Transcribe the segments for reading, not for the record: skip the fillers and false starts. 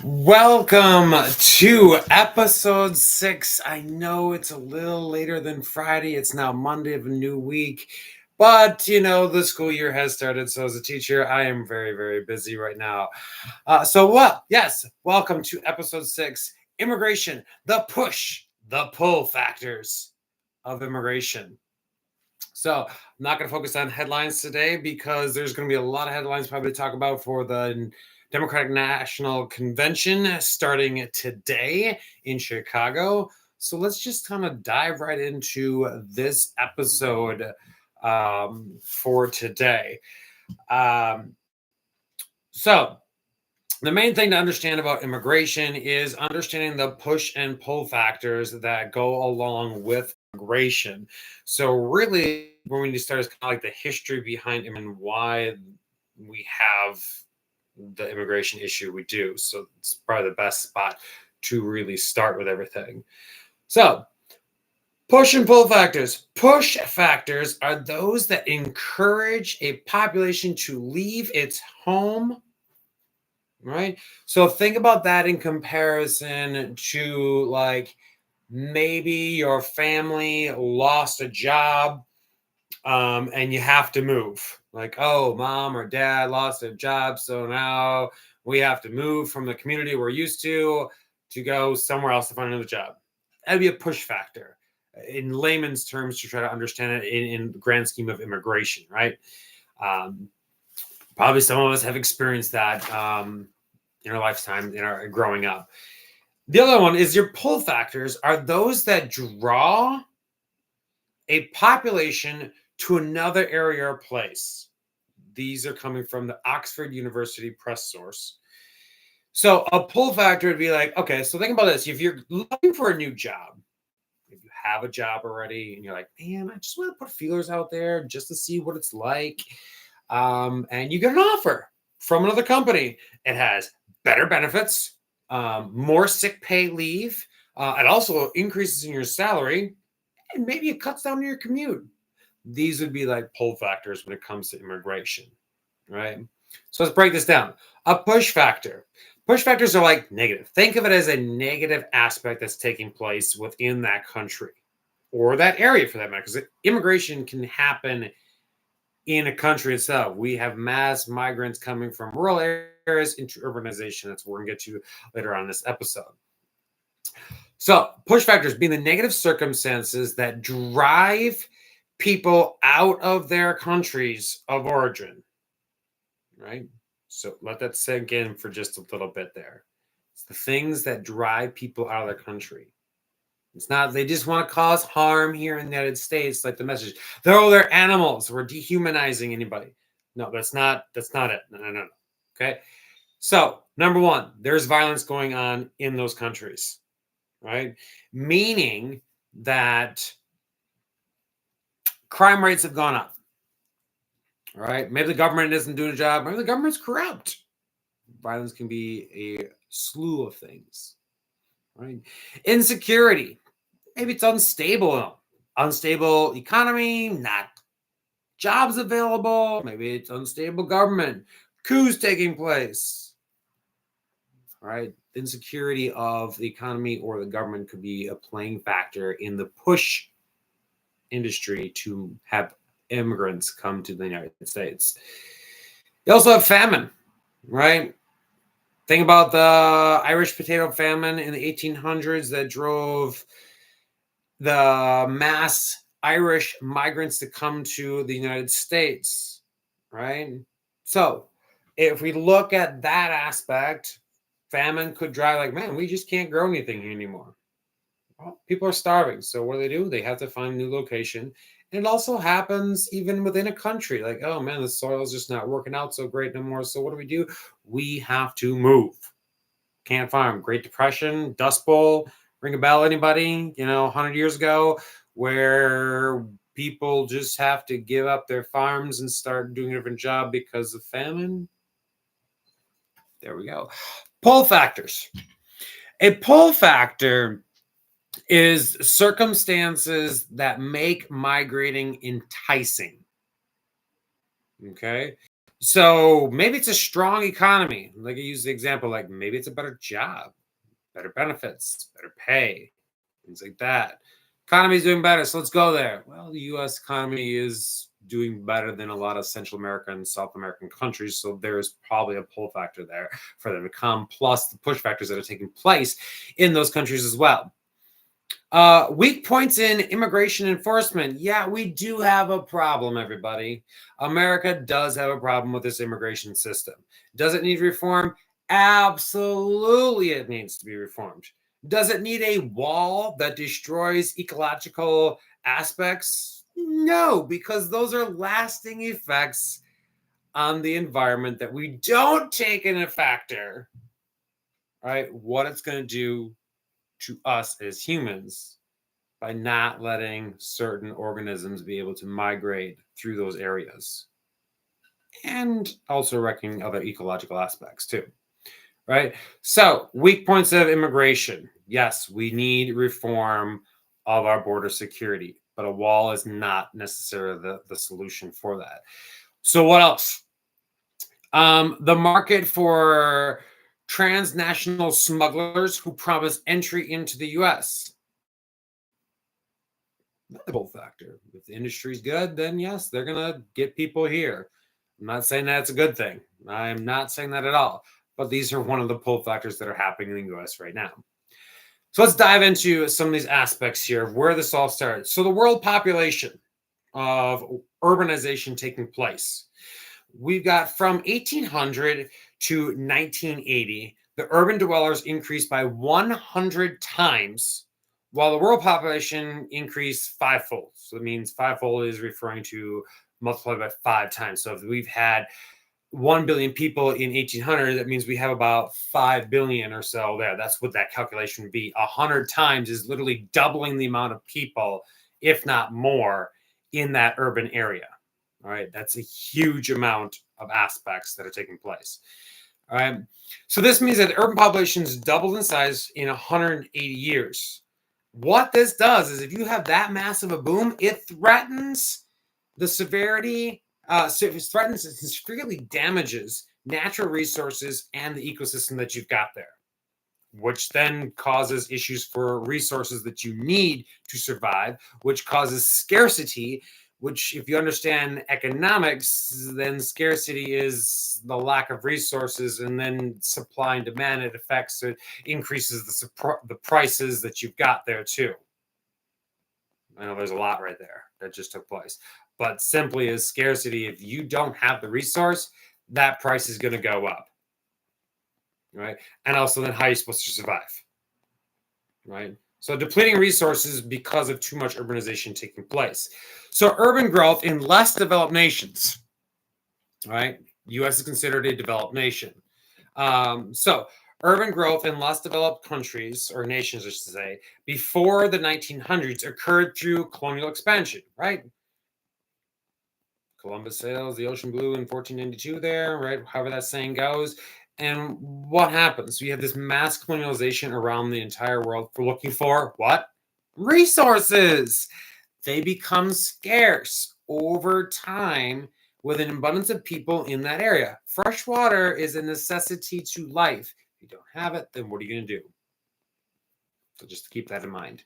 Welcome to episode 6. I know it's a little later than Friday. It's now Monday of a new week. But, the school year has started. So as a teacher, I am very, very busy right now. Welcome to episode 6, Immigration, the push, the pull factors of immigration. So I'm not going to focus on headlines today because there's going to be a lot of headlines probably to talk about for the Democratic National Convention starting today in Chicago. So let's just kind of dive right into this episode for today. So the main thing to understand about immigration is understanding the push and pull factors that go along with immigration. So really, where we need to start is kind of like the history behind it and why we have the immigration issue we do. So it's probably the best spot to really start with everything. So push and pull factors. Push factors are those that encourage a population to leave its home. Right. So think about that in comparison to like maybe your family lost a job and you have to move. Like, oh, mom or dad lost a job. So now we have to move from the community we're used to go somewhere else to find another job. That'd be a push factor in layman's terms to try to understand it in the grand scheme of immigration. Right. Probably some of us have experienced that in our lifetime, in our growing up. The other one is your pull factors are those that draw a population to another area or place. These are coming from the Oxford University press source. So a pull factor would be like, okay, so think about this. If you're looking for a new job, if you have a job already and you're like, man, I just want to put feelers out there just to see what it's like. And you get an offer from another company. It has better benefits, more sick pay leave. It also increases in your salary, and maybe it cuts down your commute. These would be like pull factors when it comes to immigration, right? So let's break this down. A push factor. Push factors are like negative. Think of it as a negative aspect that's taking place within that country or that area for that matter, because immigration can happen in a country itself. We have mass migrants coming from rural areas into urbanization. That's what we're going to get to later on in this episode. So push factors being the negative circumstances that drive people out of their countries of origin, right? So let that sink in for just a little bit there. It's the things that drive people out of their country. It's not they just want to cause harm here in the United States, like the message. They're animals. We're dehumanizing anybody. No, that's not it. No. Okay. So number one, there's violence going on in those countries, right? Meaning that crime rates have gone up. All right. Maybe the government isn't doing a job. Maybe the government's corrupt. Violence can be a slew of things, right? Insecurity. Maybe it's unstable economy, not jobs available. Maybe it's unstable government, coups taking place, right? Insecurity of the economy or the government could be a playing factor in the push industry to have immigrants come to the United States. You also have famine, right? Think about the Irish potato famine in the 1800s that drove the mass Irish migrants to come to the United States, right? So if we look at that aspect, famine could drive like, man, we just can't grow anything here anymore. Well, people are starving. So what do? They have to find a new location. And it also happens even within a country. Like, oh man, the soil is just not working out so great no more. So what do? We have to move. Can't farm. Great Depression, Dust Bowl, ring a bell, anybody? 100 years ago, where people just have to give up their farms and start doing a different job because of famine. There we go. Pull factors. A pull factor is circumstances that make migrating enticing. Okay. So maybe it's a strong economy. Like I use the example, like maybe it's a better job, better benefits, better pay, things like that. Economy's doing better, so let's go there. Well, the US economy is doing better than a lot of Central American and South American countries, so there's probably a pull factor there for them to come, plus the push factors that are taking place in those countries as well. Weak points in immigration enforcement. Yeah, we do have a problem, everybody. America does have a problem with this immigration system. Does it need reform? Absolutely, it needs to be reformed. Does it need a wall that destroys ecological aspects? No, because those are lasting effects on the environment that we don't take in a factor, right? What it's going to do to us as humans by not letting certain organisms be able to migrate through those areas, and also wrecking other ecological aspects too, right? So, weak points of immigration. Yes, we need reform of our border security, but a wall is not necessarily the solution for that. So, what else? The market for transnational smugglers who promise entry into the US. The pull factor. If the industry's good, then yes, they're gonna get people here. I'm not saying that's a good thing. I am not saying that at all. But these are one of the pull factors that are happening in the US right now. So let's dive into some of these aspects here of where this all started. So the world population of urbanization taking place. We've got from 1800 to 1980, the urban dwellers increased by 100 times, while the world population increased fivefold. So it means fivefold is referring to multiplied by 5 times. So if we've had 1 billion people in 1800, that means we have about 5 billion or so there. That's what that calculation would be. 100 times is literally doubling the amount of people, if not more, in that urban area. All right, that's a huge amount of aspects that are taking place. All right, so this means that urban populations doubled in size in 180 years. What this does is if you have that massive a boom, it threatens the severity, so it threatens and severely damages natural resources and the ecosystem that you've got there, which then causes issues for resources that you need to survive, which causes scarcity, which, if you understand economics, then scarcity is the lack of resources, and then supply and demand, it affects, it increases the prices that you've got there too. I know there's a lot right there that just took place, but simply as scarcity, if you don't have the resource, that price is going to go up, right? And also then how are you supposed to survive, right? So depleting resources because of too much urbanization taking place. So urban growth in less developed nations, right? U.S. is considered a developed nation. So urban growth in less developed countries or nations, I should say, before the 1900s occurred through colonial expansion, right? Columbus sails the ocean blue in 1492 there, right? However that saying goes. And what happens? We have this mass colonialization around the entire world for looking for what? Resources. They become scarce over time with an abundance of people in that area. Fresh water is a necessity to life. If you don't have it, then what are you going to do? So just keep that in mind,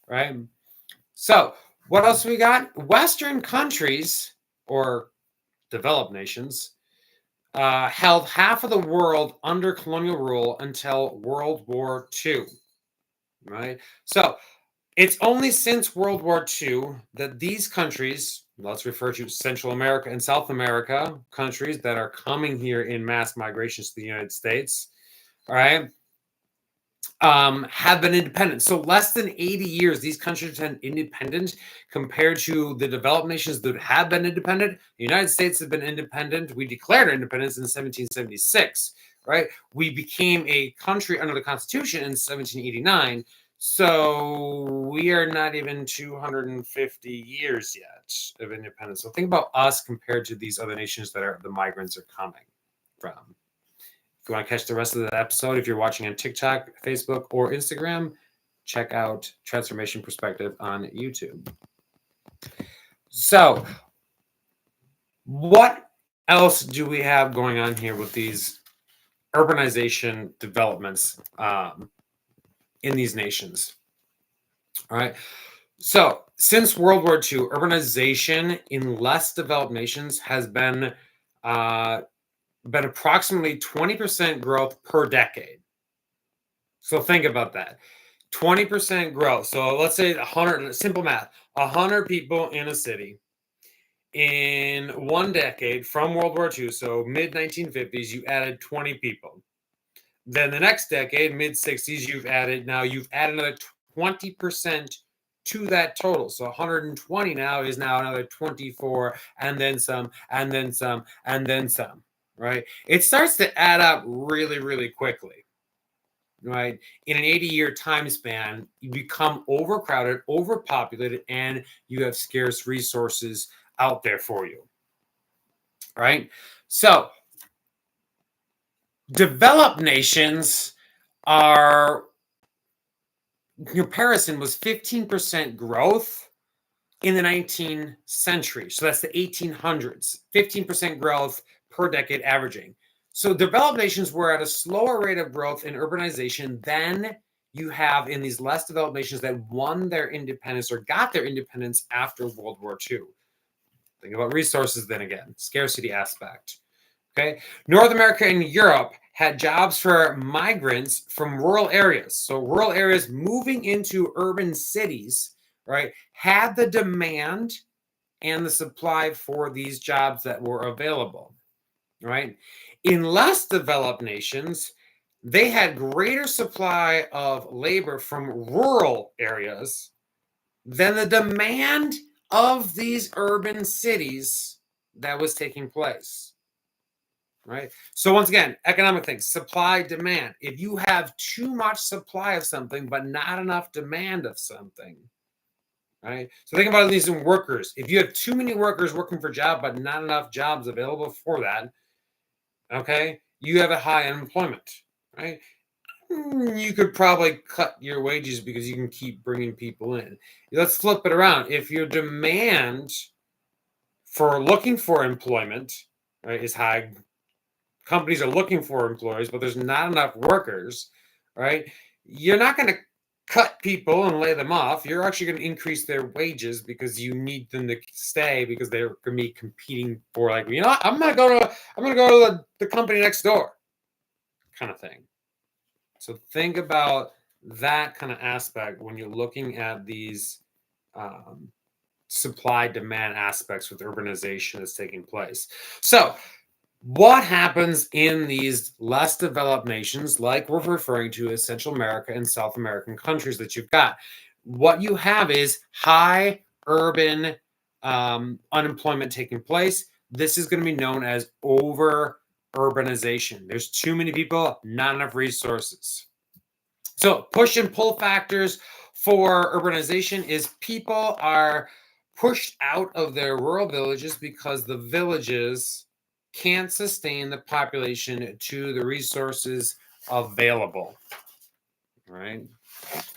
right? So what else we got? Western countries or developed nations held half of the world under colonial rule until World War II, right? So it's only since World War II that these countries, let's refer to Central America and South America, countries that are coming here in mass migrations to the United States, all right, have been independent. So less than 80 years, these countries have been independent compared to the developed nations that have been independent. The United States have been independent. We declared independence in 1776, right? We became a country under the Constitution in 1789. So we are not even 250 years yet of independence. So think about us compared to these other nations that are the migrants are coming from. If you want to catch the rest of the episode, if you're watching on TikTok, Facebook, or Instagram, check out Transformation Perspective on YouTube. So, what else do we have going on here with these urbanization developments in these nations? All right. So, since World War II, urbanization in less developed nations has uh, been approximately 20% growth per decade. So think about that. 20% growth. So let's say 100, simple math, 100 people in a city in one decade from World War II, so mid 1950s, you added 20 people. Then the next decade, mid 60s, you've added another 20% to that total. So 120 now is now another 24, and then some, and then some, and then some, right? It starts to add up really, really quickly, right? In an 80-year time span, you become overcrowded, overpopulated, and you have scarce resources out there for you, right? So developed nations are comparison was 15% growth in the 19th century. So that's the 1800s, 15% growth per decade averaging. So developed nations were at a slower rate of growth in urbanization than you have in these less developed nations that won their independence or got their independence after World War II. Think about resources then again, scarcity aspect. Okay. North America and Europe had jobs for migrants from rural areas. So rural areas moving into urban cities, right, had the demand and the supply for these jobs that were available, right? In less developed nations, they had greater supply of labor from rural areas than the demand of these urban cities that was taking place, right? So once again, economic things, supply, demand. If you have too much supply of something but not enough demand of something, right? So think about these in workers. If you have too many workers working for a job but not enough jobs available for that, okay, you have a high unemployment, right? You could probably cut your wages because you can keep bringing people in. Let's flip it around. If your demand for looking for employment, right, is high, companies are looking for employees, but there's not enough workers, right? You're not going to cut people and lay them off. You're actually going to increase their wages because you need them to stay because they're going to be competing for, like, you know what? I'm going to go to the company next door, kind of thing. So think about that kind of aspect when you're looking at these um, supply demand aspects with urbanization that's taking place. So what happens in these less developed nations, like we're referring to as Central America and South American countries that you've got? What you have is high urban unemployment taking place. This is going to be known as over urbanization. There's too many people, not enough resources. So push and pull factors for urbanization is people are pushed out of their rural villages because the villages can't sustain the population to the resources available. All right.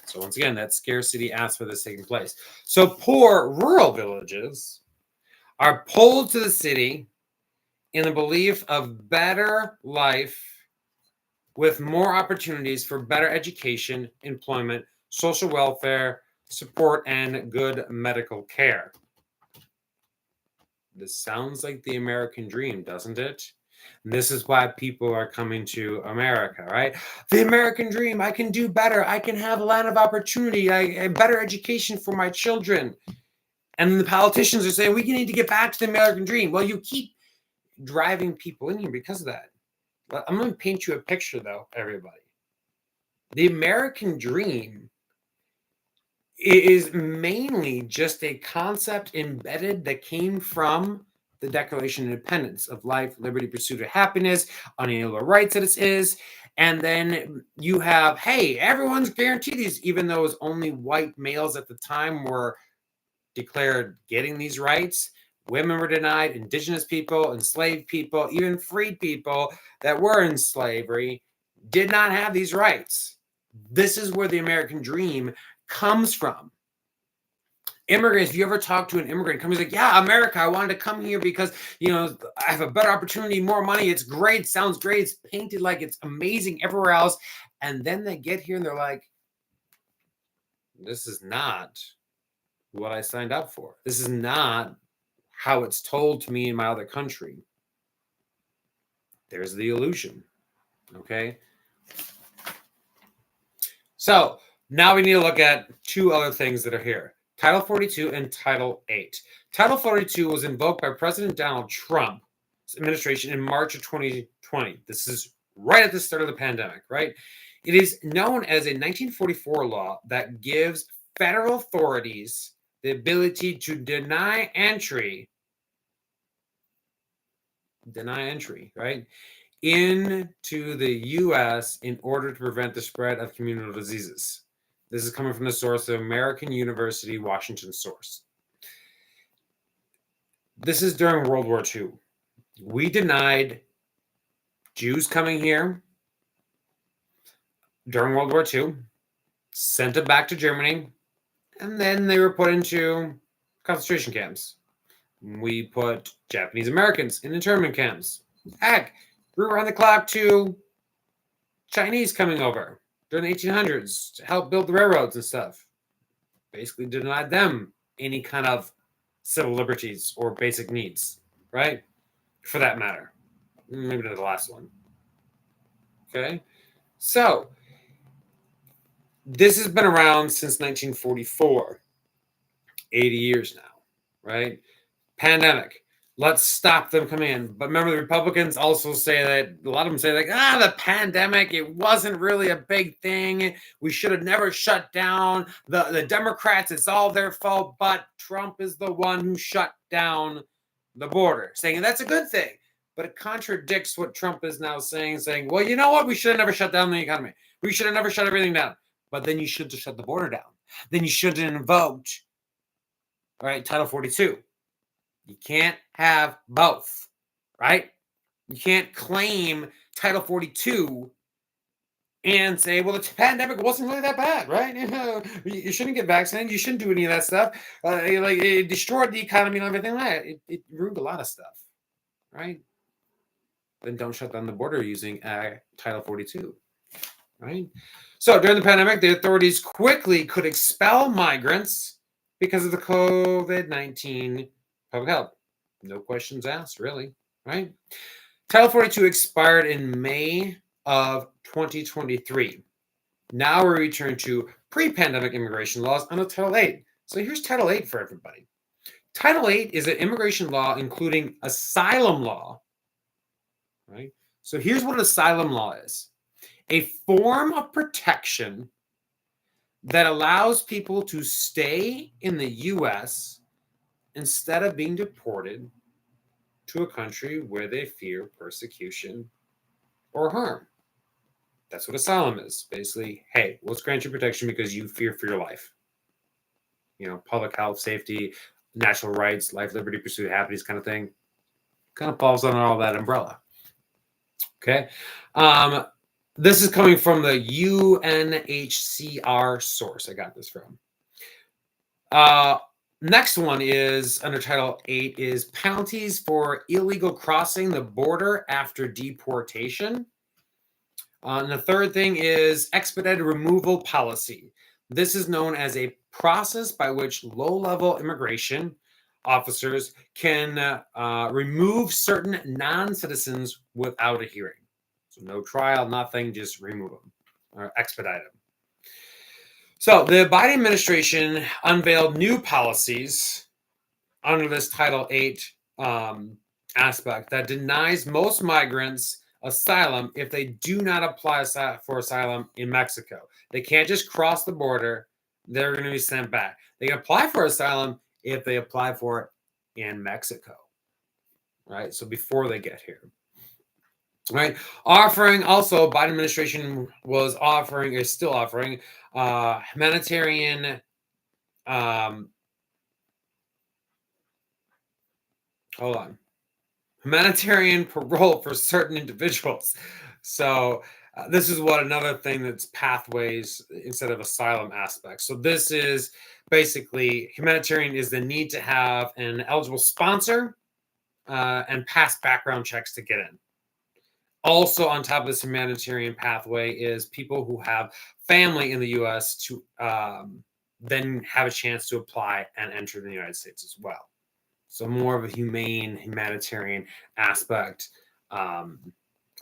So once again, that scarcity aspect is taking place. So poor rural villages are pulled to the city in the belief of better life with more opportunities for better education, employment, social welfare, support, and good medical care. This sounds like the American dream, doesn't it? And this is why people are coming to America, right? The American dream, I can do better. I can have a land of opportunity, a better education for my children. And the politicians are saying, we need to get back to the American dream. Well, you keep driving people in here because of that. I'm going to paint you a picture, though, everybody. The American dream is mainly just a concept embedded that came from the Declaration of Independence of life, liberty, pursuit of happiness, unalienable rights that it is. And then you have, hey, everyone's guaranteed these, even though it was only white males at the time were declared getting these rights. Women were denied, indigenous people, enslaved people, even freed people that were in slavery did not have these rights. This is where the American dream comes from. Immigrants, if you ever talk to an immigrant, comes like, yeah, America, I wanted to come here because, I have a better opportunity, more money. It's great. Sounds great. It's painted like it's amazing everywhere else. And then they get here and they're like, this is not what I signed up for. This is not how it's told to me in my other country. There's the illusion. Okay. So now we need to look at two other things that are here. Title 42 and Title 8. Title 42 was invoked by President Donald Trump's administration in March of 2020. This is right at the start of the pandemic, right? It is known as a 1944 law that gives federal authorities the ability to deny entry, right, into the U.S. in order to prevent the spread of communicable diseases. This is coming from the source of American University, Washington source. This is during World War II. We denied Jews coming here during World War II, sent them back to Germany, and then they were put into concentration camps. We put Japanese Americans in internment camps. Heck, we were on the clock to Chinese coming over during the 1800s to help build the railroads and stuff. Basically denied them any kind of civil liberties or basic needs, right? For that matter. Maybe not the last one. Okay? So, this has been around since 1944. 80 years now, right? Pandemic. Let's stop them coming in. But remember, the Republicans also say that, a lot of them say, like, the pandemic, it wasn't really a big thing. We should have never shut down. The Democrats, it's all their fault, but Trump is the one who shut down the border, saying that's a good thing. But it contradicts what Trump is now saying, well, you know what? We should have never shut down the economy. We should have never shut everything down. But then you should have shut the border down. Then you should have invoked, right, Title 42. You can't have both, right? You can't claim Title 42 and say, well, the pandemic wasn't really that bad, right? You shouldn't get vaccinated. You shouldn't do any of that stuff. It destroyed the economy and everything like that. It ruined a lot of stuff, right? Then don't shut down the border using Title 42, right? So during the pandemic, the authorities quickly could expel migrants because of the COVID-19 public health. No questions asked, really, right? Title 42 expired in May of 2023. Now we return to pre-pandemic immigration laws under Title 8. So here's Title 8 for everybody. Title 8 is an immigration law including asylum law, right? So here's what asylum law is. A form of protection that allows people to stay in the U.S. instead of being deported to a country where they fear persecution or harm. That's what asylum is. Basically, hey, let's grant you protection because you fear for your life. Public health, safety, natural rights, life, liberty, pursuit of happiness kind of thing. Kind of falls under all that umbrella. Okay. This is coming from the UNHCR source. I got this from. Next one is under Title 8 is penalties for illegal crossing the border after deportation. And the third thing is expedited removal policy. This is known as a process by which low-level immigration officers can remove certain non-citizens without a hearing. So no trial, nothing, just remove them or expedite them. So the Biden administration unveiled new policies under this Title 8 aspect that denies most migrants asylum if they do not apply for asylum in Mexico. They can't just cross the border. They're going to be sent back. They can apply for asylum if they apply for it in Mexico, right? So before they get here. Right, offering also Biden administration is still offering humanitarian humanitarian parole for certain individuals. So This is what another thing that's pathways instead of asylum aspects. So this is basically humanitarian is the need to have an eligible sponsor and pass background checks to get in. Also, on top of this humanitarian pathway is people who have family in the U.S. to then have a chance to apply and enter the United States as well. So more of a humane, humanitarian aspect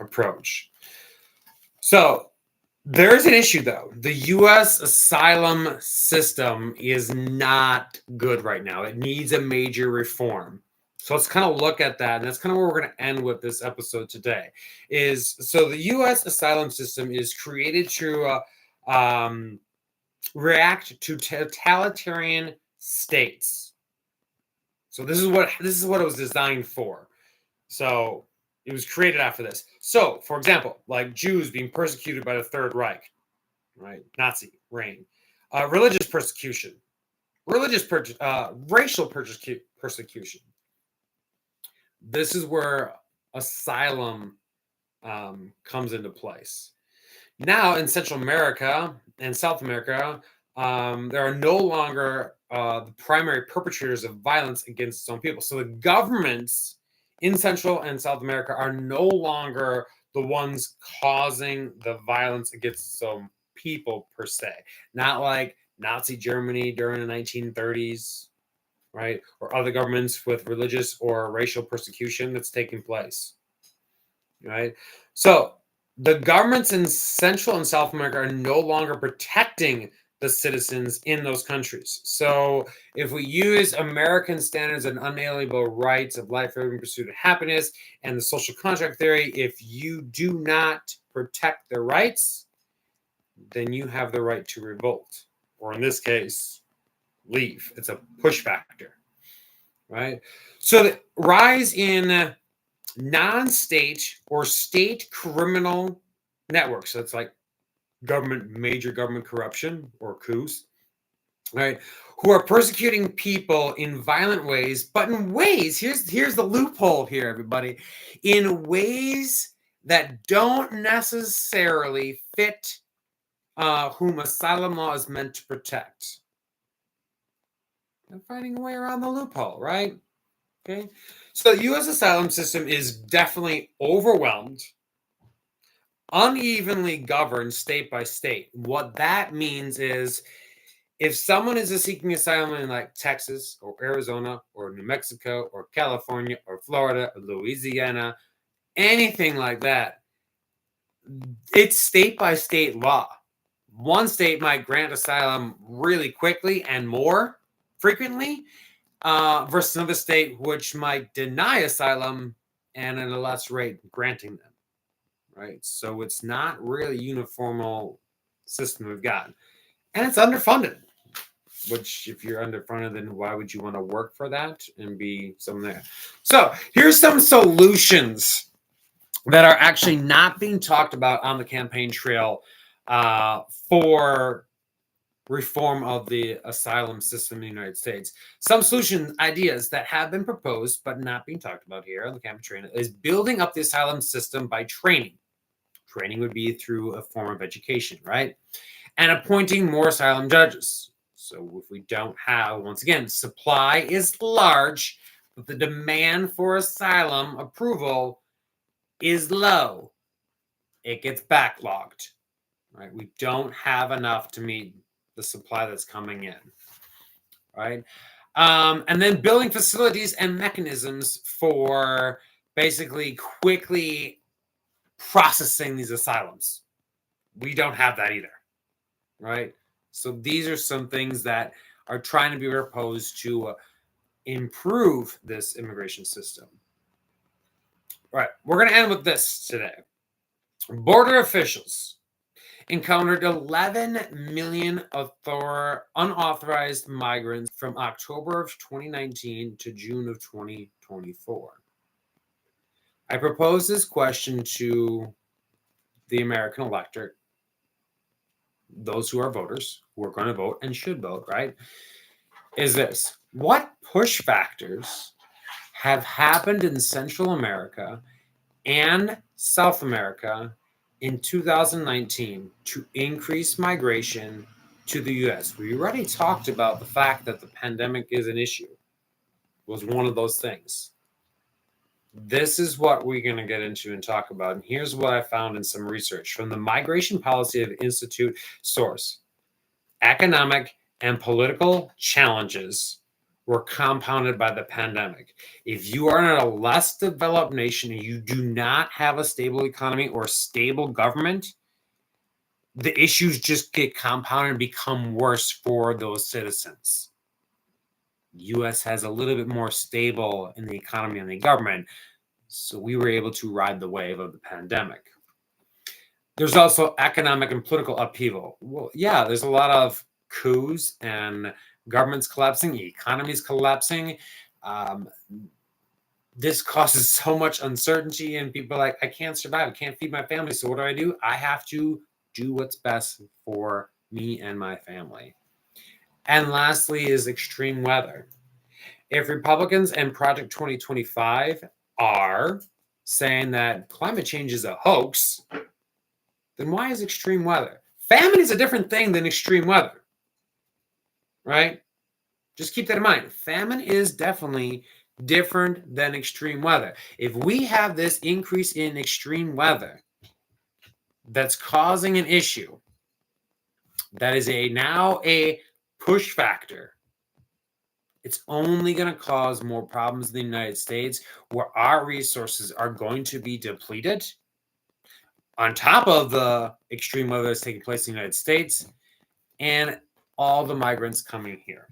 approach. So there's an issue, though. The U.S. asylum system is not good right now. It needs a major reform. So let's kind of look at that. And that's kind of where we're going to end with this episode today. So the U.S. asylum system is created to react to totalitarian states. So this is what it was designed for. So it was created after this. So, for example, like Jews being persecuted by the Third Reich, right? Nazi reign, religious persecution, racial persecution. This is where asylum comes into place. Now in Central America and South America, there are no longer the primary perpetrators of violence against its own people. So the governments in Central and South America are no longer the ones causing the violence against its own people per se. Not like Nazi Germany during the 1930s, right? Or other governments with religious or racial persecution that's taking place, right? So the governments in Central and South America are no longer protecting the citizens in those countries. So if we use American standards and unalienable rights of life, freedom, pursuit of happiness, and the social contract theory, if you do not protect their rights, then you have the right to revolt, or in this case, leave. It's a push factor, right? So the rise in non-state or state criminal networks, so it's like major government corruption or coups, right? Who are persecuting people in violent ways, but in ways, here's the loophole here, everybody, in ways that don't necessarily fit whom asylum law is meant to protect. I'm finding a way around the loophole, right? Okay. So the U.S. asylum system is definitely overwhelmed, unevenly governed state by state. What that means is if someone is seeking asylum in like Texas or Arizona or New Mexico or California or Florida or Louisiana, anything like that, it's state by state law. One state might grant asylum really quickly and more frequently, versus another state which might deny asylum and at a less rate granting them, right? So it's not really a uniform system we've got. And it's underfunded, which if you're underfunded, then why would you want to work for that and be someone there? So here's some solutions that are actually not being talked about on the campaign trail for reform of the asylum system in the United States. Some solution ideas that have been proposed but not being talked about here on the campaign trail is building up the asylum system by training. Training would be through a form of education, right? And appointing more asylum judges. So if we don't have, once again, supply is large, but the demand for asylum approval is low. It gets backlogged, right? We don't have enough to meet the supply that's coming in, right? And then building facilities and mechanisms for basically quickly processing these asylums. We don't have that either, right? So these are some things that are trying to be proposed to improve this immigration system. All right, we're going to end with this today. Border officials encountered 11 million unauthorized migrants from October of 2019 to June of 2024. I propose this question to the American electorate, those who are voters, who are going to vote and should vote, right? Is this: what push factors have happened in Central America and South America in 2019 to increase migration to the US. We already talked about the fact that the pandemic is an issue, was one of those things. This is what we're going to get into and talk about. And here's what I found in some research from the Migration Policy of Institute source. Economic and political challenges were compounded by the pandemic. If you are in a less developed nation and you do not have a stable economy or stable government, the issues just get compounded and become worse for those citizens. The US has a little bit more stable in the economy and the government, so we were able to ride the wave of the pandemic. There's also economic and political upheaval. Well, yeah, there's a lot of coups and governments collapsing, economies collapsing. This causes so much uncertainty, and people are like, I can't survive, I can't feed my family. So what do? I have to do what's best for me and my family. And lastly is extreme weather. If Republicans and Project 2025 are saying that climate change is a hoax, then why is extreme weather? Famine is a different thing than extreme weather, right? Just keep that in mind. Famine is definitely different than extreme weather. If we have this increase in extreme weather that's causing an issue, that is now a push factor. It's only going to cause more problems in the United States, where our resources are going to be depleted on top of the extreme weather that's taking place in the United States and all the migrants coming here.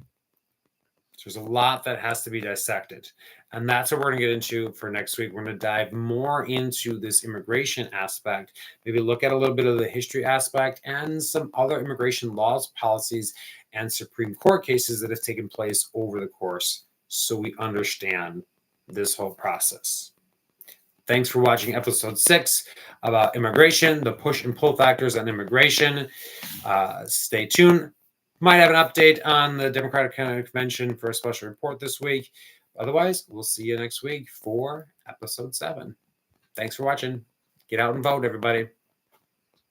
So there's a lot that has to be dissected. And that's what we're going to get into for next week. We're going to dive more into this immigration aspect, maybe look at a little bit of the history aspect and some other immigration laws, policies, and Supreme Court cases that have taken place over the course, so we understand this whole process. Thanks for watching episode 6 about immigration, the push and pull factors on immigration. Stay tuned. Might have an update on the Democratic Convention for a special report this week. Otherwise, we'll see you next week for episode 7. Thanks for watching. Get out and vote, everybody.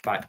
Bye.